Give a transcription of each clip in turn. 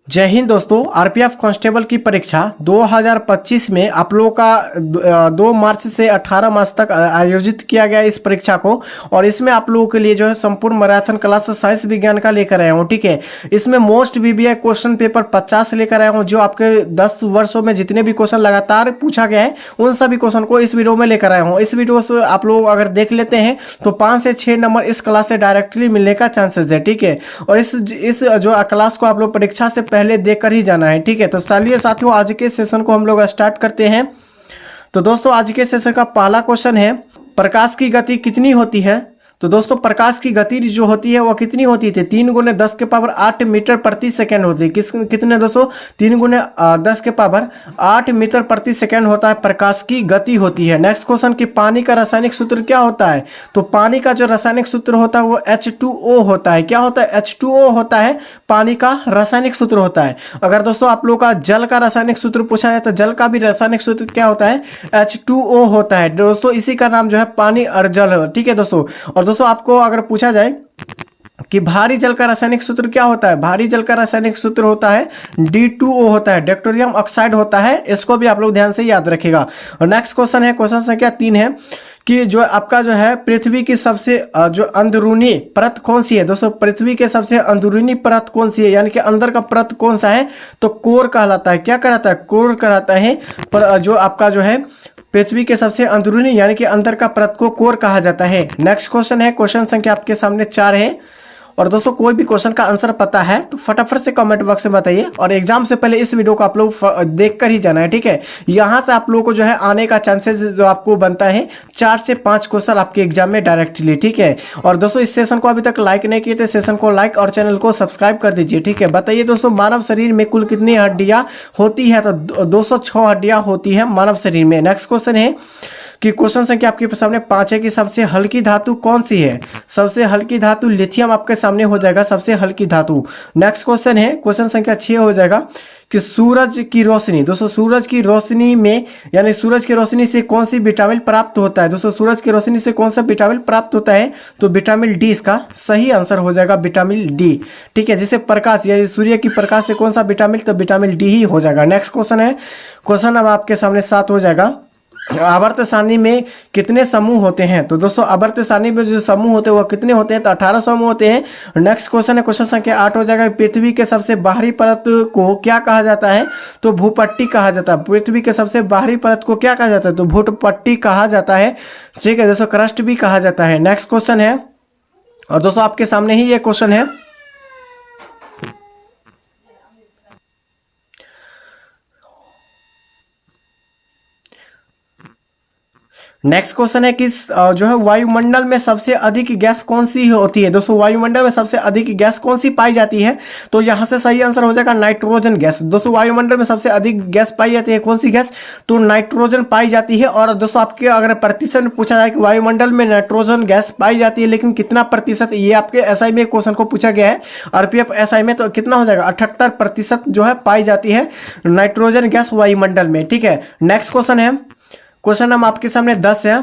जय हिंद दोस्तों। RPF constable की परीक्षा 2025 में आप लोगों का 2 मार्च से 18 मार्च तक आयोजित किया गया इस परीक्षा को। और इसमें आप लोगों के लिए जो है संपूर्ण मैराथन क्लास साइंस विज्ञान का लेकर आया हूँ। ठीक है, इसमें मोस्ट वीवीआई क्वेश्चन पेपर 50 लेकर आया हूँ, जो आपके 10 वर्षों में जितने भी क्वेश्चन लगातार पूछा गया है उन सभी क्वेश्चन को इस वीडियो में लेकर आया हूँ। इस वीडियो से आप लोग अगर देख लेते हैं तो 5 से 6 नंबर इस क्लास से डायरेक्टली मिलने का चांसेस है। ठीक है, और इस जो क्लास को आप लोग परीक्षा से पहले देखकर ही जाना है। ठीक है, तो चलिए साथियों आज के सेशन को हम लोग स्टार्ट करते हैं। तो दोस्तों आज के सेशन का पहला क्वेश्चन है, प्रकाश की गति कितनी होती है। तो दोस्तों प्रकाश की गति जो होती है वो कितनी होती थी, 3 × 10⁸ मीटर प्रति सेकेंड होती है। कितने दोस्तों, 3 × 10⁸ मीटर प्रति सेकेंड होता है प्रकाश की गति होती है। नेक्स्ट क्वेश्चन कि पानी का रासायनिक सूत्र क्या होता है। तो पानी का जो रासायनिक सूत्र होता है वो H2O होता है। क्या होता है, H2O होता है पानी का रासायनिक सूत्र होता है। अगर दोस्तों आप लोग का जल का रासायनिक सूत्र पूछा जाए तो जल का भी रासायनिक सूत्र क्या होता है, H2O होता है। दोस्तों इसी का नाम जो है पानी और जल। ठीक है दोस्तों, और दोस्तों आपको अगर पूछा जाए कि भारी जल का रासायनिक सूत्र क्या होता है, भारी जल का रासायनिक सूत्र होता है D2O होता है, डेक्टोरियम ऑक्साइड होता है। इसको भी आप लोग ध्यान से याद रखिएगा। और नेक्स्ट क्वेश्चन है, क्वेश्चन संख्या 3 है कि जो आपका जो है पृथ्वी की सबसे जो अंदरूनी परत कौन सी है। दोस्तों पृथ्वी के सबसे अंदरूनी परत कौन सी है, यानी कि अंदर का परत कौन सा है, तो कोर कहलाता है। क्या कहलाता है, कोर कहलाता है। पर जो आपका जो है पृथ्वी के सबसे अंदरूनी यानी कि अंदर का परत को कोर कहा जाता है। नेक्स्ट क्वेश्चन है, क्वेश्चन संख्या आपके सामने 4 है। और दोस्तों कोई भी क्वेश्चन का आंसर पता है तो फटाफट से कमेंट बॉक्स में बताइए। और एग्जाम से पहले इस वीडियो को आप लोग देख कर ही जाना है। ठीक है, यहाँ से आप लोगों को जो है आने का चांसेस जो आपको बनता है 4 से 5 क्वेश्चन आपके एग्जाम में डायरेक्टली। ठीक है, और दोस्तों इस सेशन को अभी तक लाइक नहीं किए थे, सेशन को लाइक और चैनल को सब्सक्राइब कर दीजिए। ठीक है, बताइए दोस्तों मानव शरीर में कुल कितनी हड्डियाँ होती है। तो 206 हड्डियाँ होती है मानव शरीर में। नेक्स्ट क्वेश्चन है कि क्वेश्चन संख्या आपके सामने 5 है कि सबसे हल्की धातु कौन सी है। सबसे हल्की धातु लिथियम आपके सामने हो जाएगा, सबसे हल्की धातु। नेक्स्ट क्वेश्चन है, क्वेश्चन संख्या 6 हो जाएगा कि सूरज की रोशनी। दोस्तों सूरज की रोशनी में यानी सूरज की रोशनी से कौन सी विटामिन प्राप्त होता है। दोस्तों सूरज की रोशनी से कौन सा विटामिन प्राप्त होता है, तो विटामिन डी इसका सही आंसर हो जाएगा, विटामिन डी। ठीक है, जिसे प्रकाश यानी सूर्य की प्रकाश से कौन सा विटामिन, तो विटामिन डी ही हो जाएगा। नेक्स्ट क्वेश्चन है, क्वेश्चन अब आपके सामने 7 हो जाएगा, आवर्त सारणी में कितने समूह होते हैं। तो दोस्तों आवर्त सारणी में जो समूह होते हैं वो कितने होते हैं, तो 18 समूह होते हैं। नेक्स्ट क्वेश्चन है, क्वेश्चन संख्या 8 हो जाएगा, पृथ्वी के सबसे बाहरी परत को क्या कहा जाता है, तो भूपट्टी कहा जाता है। पृथ्वी के सबसे बाहरी परत को क्या कहा जाता है, तो भूपट्टी कहा जाता है। ठीक है दोस्तों, क्रस्ट भी कहा जाता है। नेक्स्ट क्वेश्चन है, और दोस्तों आपके सामने ही ये क्वेश्चन है, नेक्स्ट क्वेश्चन है कि जो है वायुमंडल में सबसे अधिक गैस कौन सी होती है। दोस्तों वायुमंडल में सबसे अधिक गैस कौन सी पाई जाती है, तो यहाँ से सही आंसर हो जाएगा नाइट्रोजन गैस। दोस्तों वायुमंडल में सबसे अधिक गैस पाई जाती है, कौन सी गैस, तो नाइट्रोजन पाई जाती है। और दोस्तों आपके अगर प्रतिशत में पूछा जाए कि वायुमंडल में नाइट्रोजन गैस पाई जाती है लेकिन कितना प्रतिशत, ये आपके एसआई में क्वेश्चन को पूछा गया है आरपीएफ एसआई में, तो कितना हो जाएगा 78% जो है पाई जाती है नाइट्रोजन गैस वायुमंडल में। ठीक है, नेक्स्ट क्वेश्चन है, क्वेश्चन हम आपके सामने 10 है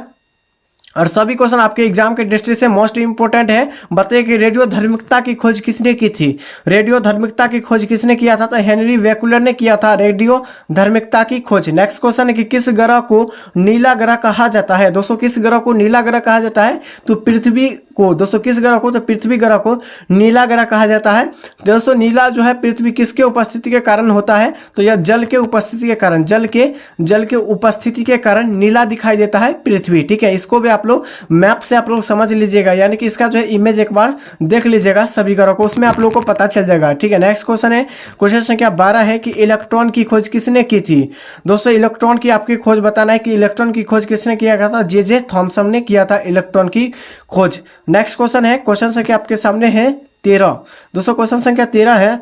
और सभी क्वेश्चन आपके एग्जाम के दृष्टि से मोस्ट इंपोर्टेंट है। बताइए कि रेडियो धार्मिकता की खोज किसने की थी। रेडियो धार्मिकता की खोज किसने किया था, तो हेनरी वेकुलर ने किया था रेडियो धार्मिकता की खोज। नेक्स्ट क्वेश्चन है कि किस ग्रह को नीला ग्रह कहा जाता है। दोस्तों किस ग्रह को नीला ग्रह कहा जाता है, तो पृथ्वी को। दोस्तों किस ग्रह को, तो पृथ्वी ग्रह को नीला ग्रह कहा जाता है। दोस्तों नीला जो है पृथ्वी किसके उपस्थिति के कारण होता है, तो यह जल के उपस्थिति के कारण, जल के उपस्थिति के कारण नीला दिखाई देता है पृथ्वी। ठीक है, इसको भी आप लोग मैप से आप लोग समझ लीजिएगा, यानी कि इसका जो है इमेज एक बार देख लीजिएगा सभी ग्रहों को, उसमें आप लोगों को पता चल जाएगा। ठीक है, नेक्स्ट क्वेश्चन है, क्वेश्चन संख्या 12 है कि इलेक्ट्रॉन की खोज किसने की थी। दोस्तों इलेक्ट्रॉन की आपकी खोज बताना है कि इलेक्ट्रॉन की खोज किसने किया गया था, जे थॉमसन ने किया था इलेक्ट्रॉन की खोज। नेक्स्ट क्वेश्चन है, क्वेश्चन संख्या आपके सामने है 13। दोस्तों क्वेश्चन संख्या 13 है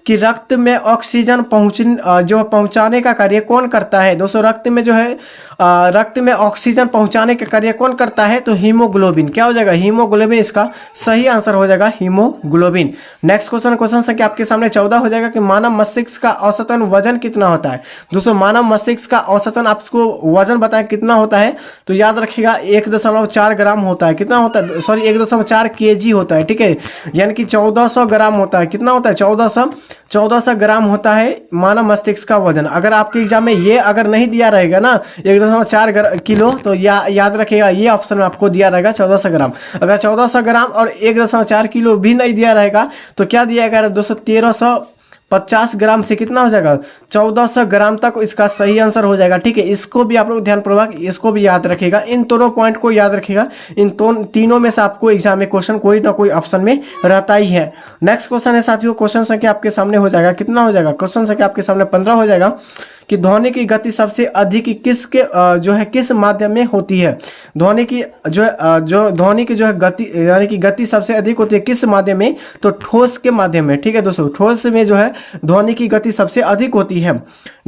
कि रक्त में ऑक्सीजन पहुंचाने का कार्य कौन करता है। दोस्तों रक्त में जो है रक्त में ऑक्सीजन पहुंचाने का कार्य कौन करता है, तो हीमोग्लोबिन। क्या हो जाएगा, हीमोग्लोबिन इसका सही आंसर हो जाएगा, हीमोग्लोबिन। नेक्स्ट क्वेश्चन, क्वेश्चन संख्या आपके सामने 14 हो जाएगा कि मानव मस्तिष्क का औसतन वजन कितना होता है। दोस्तों मानव मस्तिष्क का औसतन आपको वजन बताएं कितना होता है, तो याद रखिएगा 1.4 ग्राम होता है। कितना होता है, सॉरी 1.4 kg होता है। ठीक है, यानी कि 1400 ग्राम होता है। कितना होता है, 1400 1400 ग्राम होता है मानव मस्तिष्क का वजन। अगर आपके एग्जाम में ये अगर नहीं दिया रहेगा ना 1.4 किलो, तो याद रखिएगा ये ऑप्शन में आपको दिया रहेगा 1400 ग्राम। अगर 1400 ग्राम और 1.4 किलो भी नहीं दिया रहेगा तो क्या दिया गया, दोस्तों 1350 ग्राम से कितना हो जाएगा, 1400 ग्राम तक इसका सही आंसर हो जाएगा। ठीक है, इसको भी आप लोग ध्यानपूर्वक इसको भी याद रखिएगा, इन दोनों पॉइंट को याद रखिएगा। इन तीनों में से आपको एग्जाम में क्वेश्चन कोई ना कोई ऑप्शन में रहता ही है। नेक्स्ट क्वेश्चन है साथियों, क्वेश्चन संख्या आपके सामने हो जाएगा, कितना हो जाएगा, क्वेश्चन संख्या आपके सामने 15 हो जाएगा कि ध्वनि की गति सबसे अधिक किस माध्यम में होती है। ध्वनि की ध्वनि की गति यानी कि गति सबसे अधिक होती है किस माध्यम में, तो ठोस के माध्यम में। ठीक है दोस्तों, ठोस में ध्वनि की गति सबसे अधिक होती है।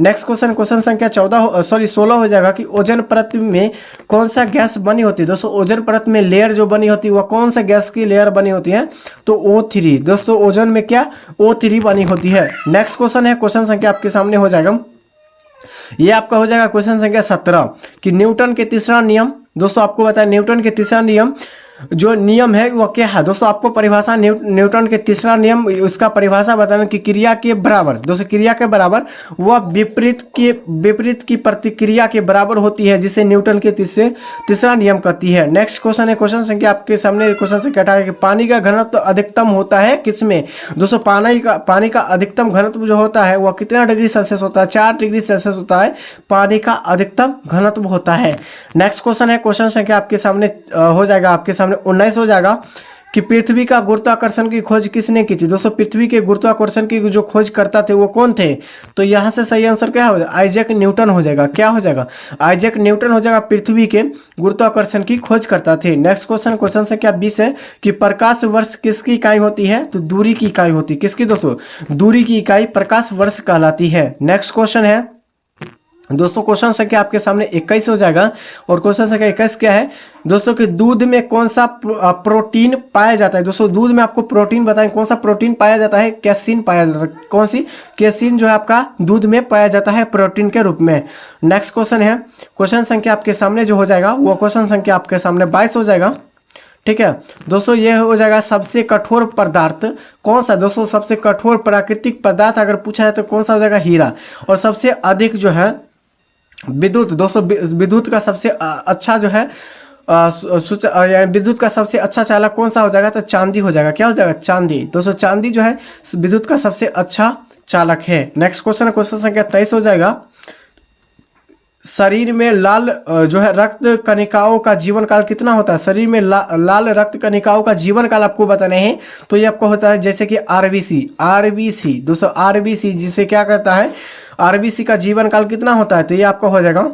नेक्स्ट क्वेश्चन संख्या 16 हो जाएगा कि ओजोन परत में कौन सा गैस बनी होती है। दोस्तों ओजोन परत में लेयर जो बनी होती है वह कौन सा गैस की लेयर बनी होती है, तो O3। दोस्तों ओजोन में क्या O3 बनी होती है। नेक्स्ट क्वेश्चन है, क्वेश्चन संख्या आपके सामने हो जाएगा, ये आपका हो जाएगा क्वेश्चन संख्या 17 कि न्यूटन के तीसरा नियम। दोस्तों आपको बताया न्यूटन के तीसरा नियम जो नियम है वह क्या है। दोस्तों आपको परिभाषा न्यूटन के तीसरा नियम उसका परिभाषा बताना कि क्रिया के बराबर, दोस्तों क्रिया के बराबर वह विपरीत की प्रतिक्रिया के बराबर होती है, जिसे न्यूटन के तीसरा नियम कहती है। नेक्स्ट क्वेश्चन है, क्वेश्चन संख्या आपके सामने क्वेश्चन संख्या 18 कि पानी का घनत्व अधिकतम होता है किसमें। दोस्तों पानी का अधिकतम घनत्व जो होता है वह कितना डिग्री सेल्सियस होता है, 4 डिग्री सेल्सियस होता है पानी का अधिकतम घनत्व होता है। नेक्स्ट क्वेश्चन है, क्वेश्चन संख्या आपके सामने हो जाएगा, आपके सामने 19 हो जाएगा कि पृथ्वी का गुरुत्वाकर्षण की खोज किसने की थी। दोस्तों पृथ्वी के गुरुत्वाकर्षण की जो खोज करता थे वो कौन थे, तो यहाँ से सही आंसर क्या हो जाएगा, आइजैक न्यूटन हो जाएगा। क्या हो जाएगा, आइजैक न्यूटन हो जाएगा, पृथ्वी के गुरुत्वाकर्षण की खोज करता थे। नेक्स्ट क्वेश्चन संख्या 20 है कि प्रकाश वर्ष किसकी इकाई होती है, तो दूरी की इकाई होती है। किसकी दोस्तों, दूरी की इकाई प्रकाश वर्ष कहलाती है। नेक्स्ट क्वेश्चन है दोस्तों, क्वेश्चन संख्या आपके सामने 21 हो जाएगा और क्वेश्चन संख्या 21 क्या है दोस्तों कि दूध में कौन सा प्रोटीन पाया जाता है। दोस्तों दूध में आपको प्रोटीन बताएं कौन सा प्रोटीन पाया जाता है, कैसीन पाया जाता है। कौन सी, कैसीन जो है आपका दूध में पाया जाता है प्रोटीन के रूप में। नेक्स्ट क्वेश्चन है, क्वेश्चन संख्या आपके सामने जो हो जाएगा वो क्वेश्चन संख्या आपके सामने 22 हो जाएगा। ठीक है दोस्तों, ये हो जाएगा सबसे कठोर पदार्थ कौन सा। दोस्तों सबसे कठोर प्राकृतिक पदार्थ अगर पूछा है तो कौन सा हो जाएगा, हीरा। और सबसे अधिक जो है विद्युत, दोस्तों विद्युत का सबसे अच्छा जो है विद्युत का सबसे अच्छा चालक कौन सा हो जाएगा, तो चांदी हो जाएगा। क्या हो जाएगा, चांदी। दोस्तों चांदी जो है विद्युत का सबसे अच्छा चालक है। नेक्स्ट क्वेश्चन, क्वेश्चन संख्या 23 हो जाएगा, शरीर में लाल जो है रक्त कणिकाओं का जीवन काल कितना होता है। शरीर में लाल रक्त कणिकाओं का जीवन काल आपको बताने हैं, तो ये आपको होता है जैसे कि आरबीसी। दोस्तों आरबीसी जिसे क्या कहता है, आरबीसी का जीवन काल कितना होता है, तो ये आपका हो जाएगा,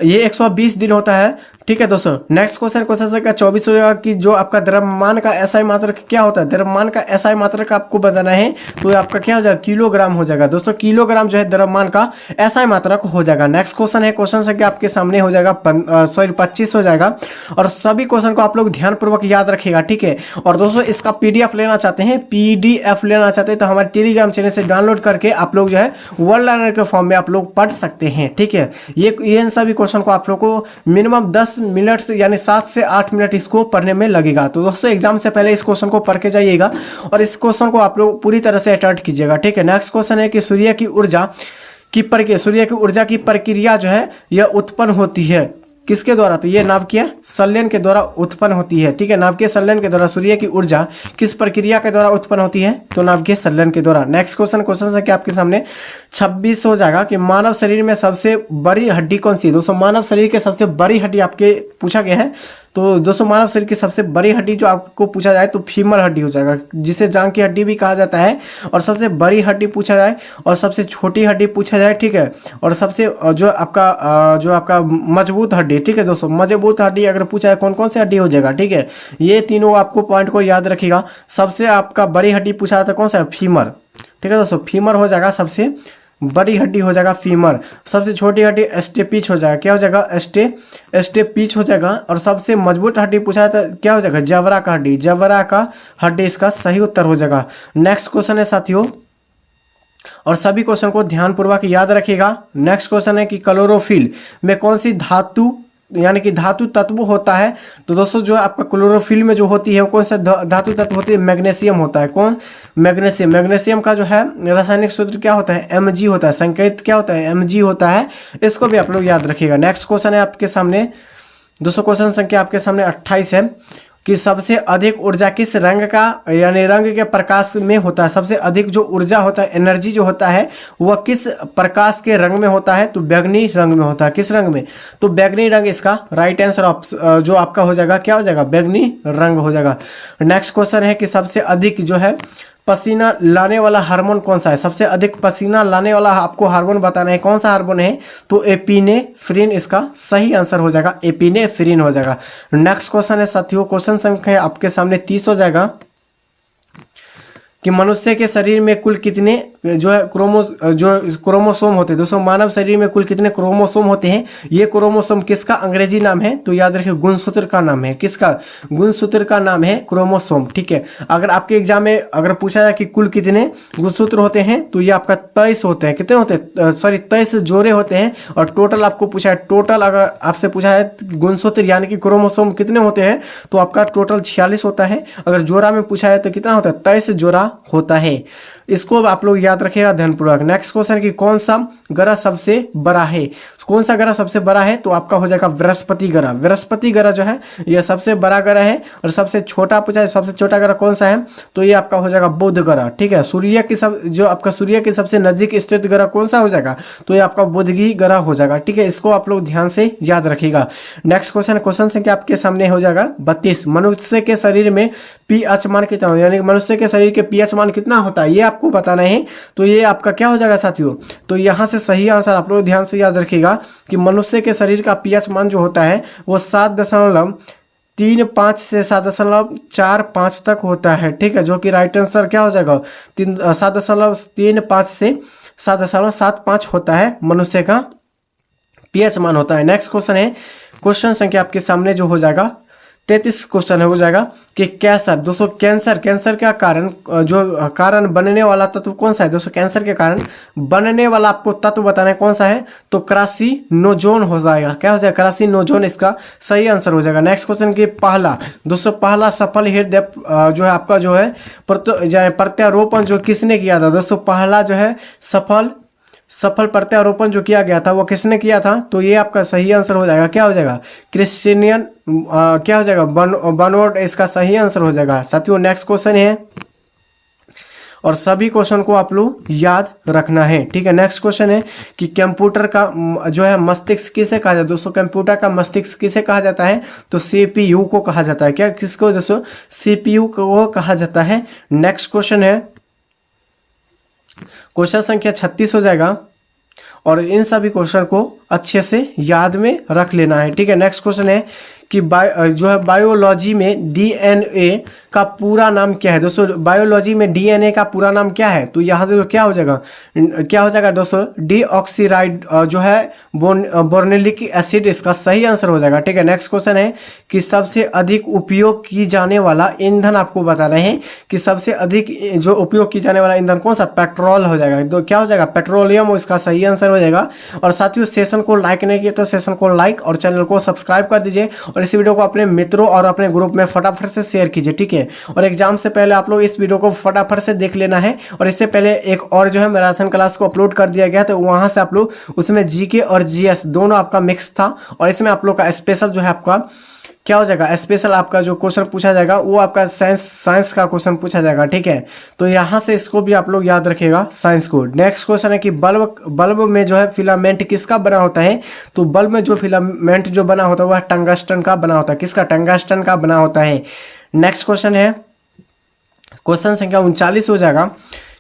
ये 120 दिन होता है। ठीक है दोस्तों, नेक्स्ट क्वेश्चन संख्या 24 हो जाएगा कि जो आपका द्रव्यमान का एसआई मात्रक क्या होता है। द्रव्यमान का एसआई मात्रक आपको बताना है, तो आपका क्या हो जाएगा, किलोग्राम हो जाएगा। दोस्तों किलोग्राम जो है द्रव्यमान का एसआई मात्रक हो जाएगा। नेक्स्ट क्वेश्चन है, क्वेश्चन संख्या आपके सामने हो जाएगा 25 हो जाएगा और सभी क्वेश्चन को आप लोग ध्यानपूर्वक याद रखिएगा। ठीक है, और दोस्तों इसका पीडीएफ लेना चाहते हैं, तो हमारे टेलीग्राम चैनल से डाउनलोड करके आप लोग जो है वर्ल्ड लर्नर के फॉर्म में आप लोग पढ़ सकते हैं। ठीक है, ये सभी क्वेश्चन को आप लोग को मिनिमम 10 मिनट से यानी 7 से 8 मिनट इसको पढ़ने में लगेगा। तो दोस्तों एग्जाम से पहले इस क्वेश्चन को पढ़ के जाइएगा और इस क्वेश्चन को आप लोग पूरी तरह से अटेम्प्ट कीजिएगा। ठीक है, नेक्स्ट क्वेश्चन है कि सूर्य की ऊर्जा की प्रक्रिया जो है यह उत्पन्न होती है किसके द्वारा, तो ये नाभिकीय संलयन के द्वारा उत्पन्न होती है। ठीक है, नाभिकीय संलयन के द्वारा सूर्य की ऊर्जा किस प्रक्रिया के द्वारा उत्पन्न होती है, तो नाभिकीय संलयन के द्वारा। नेक्स्ट क्वेश्चन से क्या आपके सामने 26 हो जाएगा कि मानव शरीर में सबसे बड़ी हड्डी कौन सी है। दोस्तों मानव शरीर के सबसे बड़ी हड्डी आपके पूछा गया है, तो दोस्तों मानव शरीर की सबसे बड़ी हड्डी जो आपको पूछा जाए तो फीमर हड्डी हो जाएगा, जिसे जांघ की हड्डी भी कहा जाता है। और सबसे बड़ी हड्डी पूछा जाए और सबसे छोटी हड्डी पूछा जाए, ठीक है, और सबसे जो आपका मजबूत हड्डी। ठीक है दोस्तों, मजबूत हड्डी अगर पूछा है कौन कौन सी हड्डी हो जाएगा। ठीक है, ये तीनों आपको पॉइंट को याद रखिएगा। सबसे आपका बड़ी हड्डी पूछा जाता है कौन सा है, फीमर। ठीक है दोस्तों, फीमर हो जाएगा सबसे बड़ी हड्डी हो जाएगा फीमर। सबसे छोटी हड्डी स्टेपिच हो जाएगा, क्या हो जाएगा, स्टेपिच हो जाएगा। और सबसे मजबूत हड्डी पूछा जाता है क्या हो जाएगा, जबड़ा का हड्डी इसका सही उत्तर हो जाएगा। नेक्स्ट क्वेश्चन है साथियों, और सभी क्वेश्चन को ध्यानपूर्वक याद रखिएगा। नेक्स्ट क्वेश्चन है कि क्लोरोफिल में कौन सी धातु यानी कि धातु तत्व होता है, तो दोस्तों जो आपका क्लोरोफिल में जो होती है वो कौन सा धातु तत्व होती है? मैग्नीशियम होता है। कौन? मैग्नीशियम। मैग्नीशियम का जो है रासायनिक सूत्र क्या होता है? Mg होता है। संकेत क्या होता है? Mg होता है। इसको भी आप लोग याद रखिएगा। नेक्स्ट क्वेश्चन है आपके सामने, दोस्तों क्वेश्चन संख्या आपके सामने 28 है कि सबसे अधिक ऊर्जा किस रंग का, यानी रंग के प्रकाश में होता है? सबसे अधिक जो ऊर्जा होता है, एनर्जी जो होता है, वह किस प्रकाश के रंग में होता है? तो बैगनी रंग में होता है। किस रंग में? तो बैगनी रंग इसका राइट आंसर जो आपका हो जाएगा, क्या हो जाएगा? बैगनी रंग हो जाएगा। नेक्स्ट क्वेश्चन है कि सबसे अधिक जो है पसीना लाने वाला हार्मोन कौन सा है? सबसे अधिक पसीना लाने वाला आपको हार्मोन बताना है, कौन सा हार्मोन है? तो एपिनेफ्रिन इसका सही आंसर हो जाएगा, एपिनेफ्रिन हो जाएगा। नेक्स्ट क्वेश्चन है साथियों, क्वेश्चन संख्या आपके सामने 30 हो जाएगा कि मनुष्य के शरीर में कुल कितने जो है क्रोमोसोम होते हैं? दोस्तों मानव शरीर में कुल कितने क्रोमोसोम होते हैं? ये क्रोमोसोम किसका अंग्रेजी नाम है? तो याद रखिए गुणसूत्र का नाम है। किसका? गुणसूत्र का नाम है क्रोमोसोम। ठीक है, अगर आपके एग्जाम में अगर पूछा जाए कि कुल कितने गुणसूत्र होते हैं, तो ये आपका 23 होते हैं। कितने होते हैं? 23 जोड़े होते हैं। और टोटल आपको पूछा है, टोटल अगर आपसे पूछा है गुणसूत्र यानी कि क्रोमोसोम कितने होते हैं, तो आपका टोटल 46 होता है। अगर जोड़ा में पूछा है तो कितना होता है? 23 जोड़ा होता है। इसको आप लोग याद रखिएगा ध्यानपूर्वक। नेक्स्ट क्वेश्चन कि कौन सा ग्रह सबसे बड़ा है? कौन सा ग्रह सबसे बड़ा है? तो आपका हो जाएगा बृहस्पति ग्रह। बृहस्पति ग्रह जो है यह सबसे बड़ा ग्रह है। और सबसे छोटा पूछा है, सबसे छोटा ग्रह कौन सा है? तो ये आपका हो जाएगा बुध ग्रह। ठीक है, सूर्य की जो आपका सूर्य के सबसे नजदीक स्थित ग्रह कौन सा हो जाएगा? तो ये आपका बुधगी ग्रह हो जाएगा। ठीक है, इसको आप लोग ध्यान से याद रखिएगा। नेक्स्ट क्वेश्चन संख्या आपके सामने हो जाएगा 32। मनुष्य के शरीर में पीएच मान कितना, यानी मनुष्य के शरीर के पीएच मान कितना होता है, ये आपको बताना है। तो ये आपका क्या हो जाएगा साथियों? तो यहाँ से सही आंसर आप लोग ध्यान से याद रखिएगा कि मनुष्य के शरीर का पीएच मान जो होता है वो 7.35 से 7.45 तक होता है। ठीक है, जो कि राइट आंसर क्या हो जाएगा? 7.35 से 7.75 होता है मनुष्य का पीएच मान होता है। नेक्स्ट क्वेश्चन है, क्वेश्चन संख्या आपके सामने जो हो जाएगा 33 क्वेश्चन हो जाएगा कि कैंसर। दोस्तों कैंसर का कारण बनने वाला तत्व कौन सा है? दोस्तों कैंसर के कारण बनने वाला आपको तत्व बताना है, कौन सा है? तो कार्सिनोजोन हो जाएगा। क्या हो जाएगा? कार्सिनोजोन इसका सही आंसर हो जाएगा। नेक्स्ट क्वेश्चन की पहला सफल हृदय जो है आपका जो है प्रत्यारोपण जो किसने किया था? दोस्तों पहला जो है सफल प्रत्यारोपण जो किया गया था वो किसने किया था? तो ये आपका सही आंसर हो जाएगा। क्या हो जाएगा? क्रिश्चियन क्या हो जाएगा? बर्नार्ड इसका सही आंसर हो जाएगा। साथियों नेक्स्ट क्वेश्चन है और सभी क्वेश्चन को आप लोग याद रखना है। ठीक है, नेक्स्ट क्वेश्चन है कि कंप्यूटर का जो है मस्तिष्क किसे कहा जाता है? दोस्तों कंप्यूटर का मस्तिष्क किसे कहा जाता है? तो CPU को कहा जाता है। क्या किसको? दोस्तों CPU को कहा जाता है। नेक्स्ट क्वेश्चन है, क्वेश्चन संख्या 36 हो जाएगा और इन सभी क्वेश्चन को अच्छे से याद में रख लेना है। ठीक है, नेक्स्ट क्वेश्चन है कि बायोलॉजी में डीएनए का पूरा नाम क्या है? दोस्तों बायोलॉजी में डीएनए का पूरा नाम क्या है? तो यहाँ से क्या हो जाएगा दोस्तों? डीऑक्सीराइड जो है बोर्निलिक एसिड इसका सही आंसर हो जाएगा। ठीक है, नेक्स्ट क्वेश्चन है कि सबसे अधिक उपयोग की जाने वाला ईंधन आपको बताना है कि सबसे अधिक जो उपयोग की जाने वाला ईंधन कौन सा? पेट्रोल हो जाएगा। तो क्या हो जाएगा? पेट्रोलियम इसका सही आंसर हो जाएगा। और साथियों सेशन को लाइक नहीं किया तो सेशन को लाइक और चैनल को सब्सक्राइब कर दीजिए और इस वीडियो को अपने मित्रों और अपने ग्रुप में फटाफट से शेयर कीजिए। ठीक है, और एग्जाम से पहले आप लोग इस वीडियो को फटाफट से देख लेना है। और इससे पहले एक और जो है मैराथन क्लास को अपलोड कर दिया गया, तो वहां से आप लोग उसमें जीके और जीएस दोनों आपका मिक्स था। और इसमें आप लोग का स्पेशल जो है आपका क्या हो जाएगा? स्पेशल आपका जो क्वेश्चन पूछा जाएगा वो आपका साइंस का क्वेश्चन पूछा जाएगा। ठीक है, तो यहाँ से इसको भी आप लोग याद रखिएगा साइंस को। नेक्स्ट क्वेश्चन है कि बल्ब में जो है फिलामेंट किसका बना होता है? तो बल्ब में जो फिलामेंट जो बना होता है वह टंगस्टन का बना होता है। किसका? टंगस्टन का बना होता है। नेक्स्ट क्वेश्चन है, क्वेश्चन संख्या 39 हो जाएगा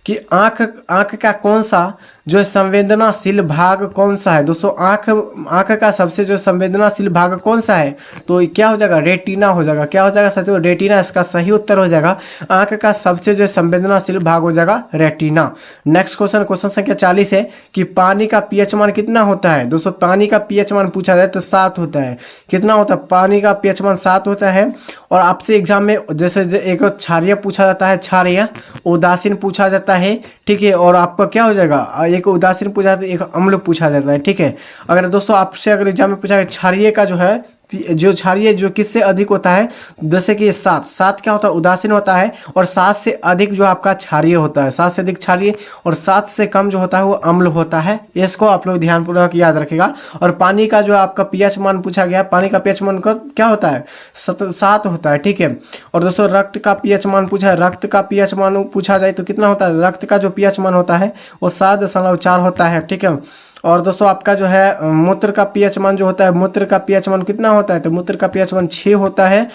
कि आंख का कौन सा जो संवेदनाशील भाग कौन सा है? दोस्तों आंख का सबसे जो संवेदनाशील भाग कौन सा है? तो क्या हो जाएगा? रेटिना हो जाएगा। क्या हो जाएगा साथियों? रेटिना इसका सही उत्तर हो जाएगा। आंख का सबसे जो संवेदनाशील भाग हो जाएगा रेटिना। नेक्स्ट क्वेश्चन संख्या 40 है कि पानी का पीएच मान कितना होता है? दोस्तों पानी का पीएच मान पूछा जाए तो 7 होता है। कितना होता है? पानी का पीएच मान 7 होता है। और आपसे एग्जाम में जैसे एक क्षारीय पूछा जाता है, क्षारीय, उदासीन पूछा जाता जाता है, ठीक है। और आपका क्या हो जाएगा, एक उदासीन पूछा जाता है, एक अम्ल पूछा जाता है, ठीक है। अगर दोस्तों आपसे अगर एग्जाम में पूछा है क्षारीय का जो है, जो क्षारीय जो किससे अधिक होता है, जैसे कि 7 क्या होता है, उदासीन होता है। और 7 से अधिक जो आपका क्षारीय होता है, 7 से अधिक क्षारीय, और 7 से कम जो होता है वो अम्ल होता है। इसको आप लोग ध्यानपूर्वक याद रखेगा। और पानी का जो आपका पीएच मान पूछा गया, पानी का पीएच मान का क्या होता है, 7 होता है, ठीक है। और दोस्तों रक्त का पीएच मान पूछा है, रक्त का पीएच मान पूछा जाए तो कितना होता है, रक्त का जो पीएच मान होता है वो 7.4 होता है, ठीक है। और दोस्तों आपका जो है मूत्र का पीएच मान जो होता है, मूत्र का पीएच मान कितना होता है, तो मूत्र का पीएच मान 6 होता है,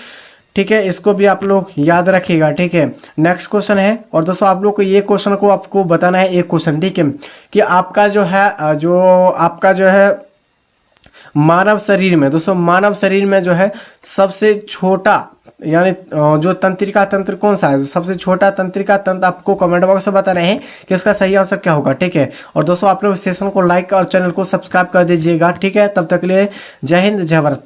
ठीक है। इसको भी आप लोग याद रखिएगा, ठीक है। नेक्स्ट क्वेश्चन है, और दोस्तों आप लोग को ये क्वेश्चन को आपको बताना है, एक क्वेश्चन, ठीक है, कि आपका जो है मानव शरीर में, दोस्तों मानव शरीर में जो है सबसे छोटा यानी जो तंत्रिका तंत्र कौन सा है, सबसे छोटा तंत्रिका तंत्र आपको कमेंट बॉक्स में बताना है कि इसका सही आंसर क्या होगा, ठीक है। और दोस्तों आप लोग सेशन को लाइक और चैनल को सब्सक्राइब कर दीजिएगा, ठीक है। तब तक के लिए जय हिंद, जय भारत।